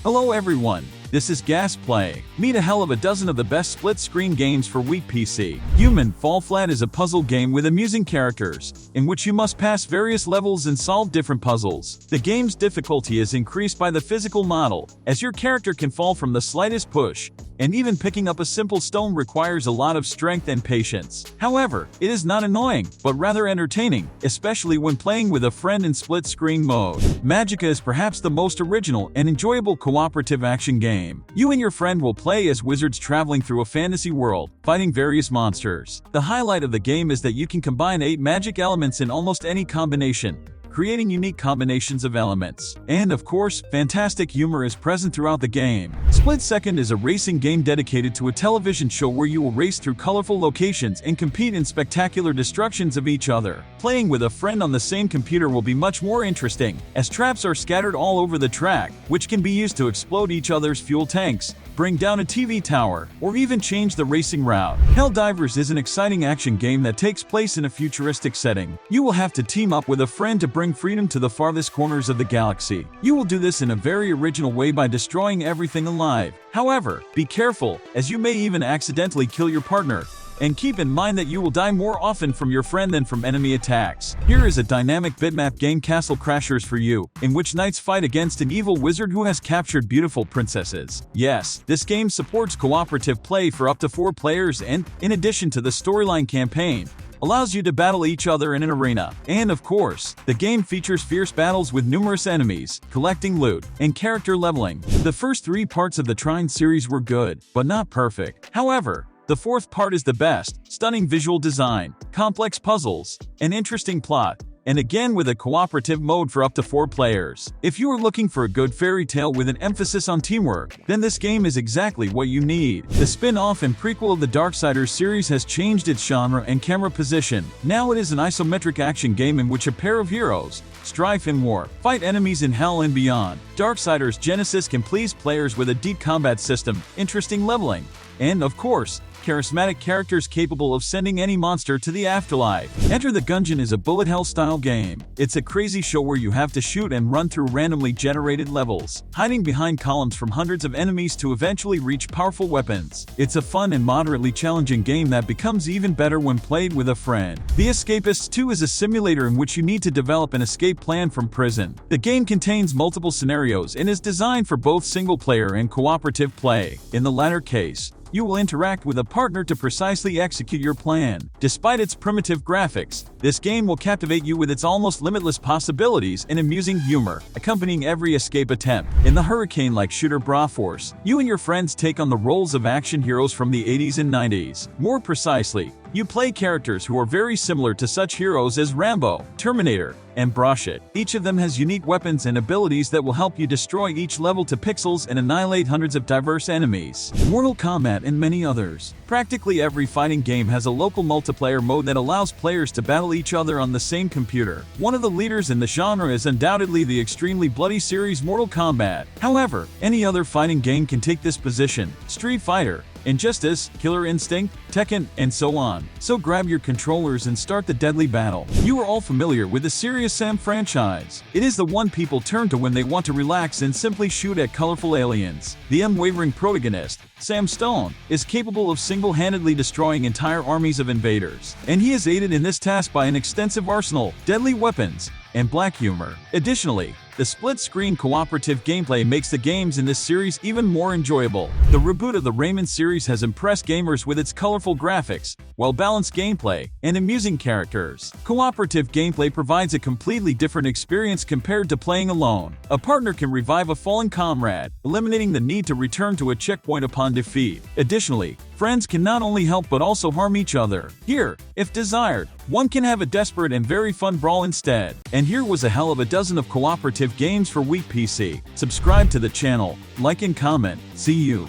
Hello everyone, this is GASPlay. Meet a hell of a dozen of the best split-screen games for weak PC. Human Fall Flat is a puzzle game with amusing characters, in which you must pass various levels and solve different puzzles. The game's difficulty is increased by the physical model, as your character can fall from the slightest push, and even picking up a simple stone requires a lot of strength and patience. However, it is not annoying, but rather entertaining, especially when playing with a friend in split-screen mode. Magicka is perhaps the most original and enjoyable cooperative action game. You and your friend will play as wizards traveling through a fantasy world, fighting various monsters. The highlight of the game is that you can combine 8 magic elements in almost any combination, creating unique combinations of elements. And of course, fantastic humor is present throughout the game. Split Second is a racing game dedicated to a television show where you will race through colorful locations and compete in spectacular destructions of each other. Playing with a friend on the same computer will be much more interesting, as traps are scattered all over the track, which can be used to explode each other's fuel tanks, bring down a TV tower, or even change the racing route. Helldivers is an exciting action game that takes place in a futuristic setting. You will have to team up with a friend to bring freedom to the farthest corners of the galaxy. You will do this in a very original way by destroying everything alive. However, be careful, as you may even accidentally kill your partner. And keep in mind that you will die more often from your friend than from enemy attacks. Here is a dynamic bitmap game, Castle Crashers, for you, in which knights fight against an evil wizard who has captured beautiful princesses. Yes, this game supports cooperative play for up to 4 players and, in addition to the storyline campaign, allows you to battle each other in an arena. And of course, the game features fierce battles with numerous enemies, collecting loot, and character leveling. The first 3 parts of the Trine series were good, but not perfect. However, the 4th part is the best: stunning visual design, complex puzzles, an interesting plot, and again with a cooperative mode for up to 4 players. If you are looking for a good fairy tale with an emphasis on teamwork, then this game is exactly what you need. The spin-off and prequel of the Darksiders series has changed its genre and camera position. Now it is an isometric action game in which a pair of heroes, strife in war, fight enemies in hell and beyond. Darksiders Genesis can please players with a deep combat system, interesting leveling, and, of course, charismatic characters capable of sending any monster to the afterlife. Enter the Gungeon is a bullet hell style game. It's a crazy show where you have to shoot and run through randomly generated levels, hiding behind columns from hundreds of enemies to eventually reach powerful weapons. It's a fun and moderately challenging game that becomes even better when played with a friend. The Escapists 2 is a simulator in which you need to develop an escape plan from prison. The game contains multiple scenarios and is designed for both single-player and cooperative play. In the latter case, you will interact with a partner to precisely execute your plan. Despite its primitive graphics, this game will captivate you with its almost limitless possibilities and amusing humor, accompanying every escape attempt. In the hurricane-like shooter Broforce, you and your friends take on the roles of action heroes from the 80s and 90s. More precisely, you play characters who are very similar to such heroes as Rambo, Terminator, and Broforce. Each of them has unique weapons and abilities that will help you destroy each level to pixels and annihilate hundreds of diverse enemies. Mortal Kombat and many others. Practically every fighting game has a local multiplayer mode that allows players to battle each other on the same computer. One of the leaders in the genre is undoubtedly the extremely bloody series Mortal Kombat. However, any other fighting game can take this position. Street Fighter, Injustice, Killer Instinct, Tekken, and so on. So grab your controllers and start the deadly battle. You are all familiar with the Serious Sam franchise. It is the one people turn to when they want to relax and simply shoot at colorful aliens. The unwavering protagonist, Sam Stone, is capable of single-handedly destroying entire armies of invaders. And he is aided in this task by an extensive arsenal, deadly weapons, and black humor. Additionally, the split-screen cooperative gameplay makes the games in this series even more enjoyable. The reboot of the Rayman series has impressed gamers with its colorful graphics, well-balanced gameplay, and amusing characters. Cooperative gameplay provides a completely different experience compared to playing alone. A partner can revive a fallen comrade, eliminating the need to return to a checkpoint upon defeat. Additionally, friends can not only help but also harm each other. Here, if desired, one can have a desperate and very fun brawl instead. And here was a hell of a dozen of cooperative games for weak PC. Subscribe to the channel, like and comment. See you.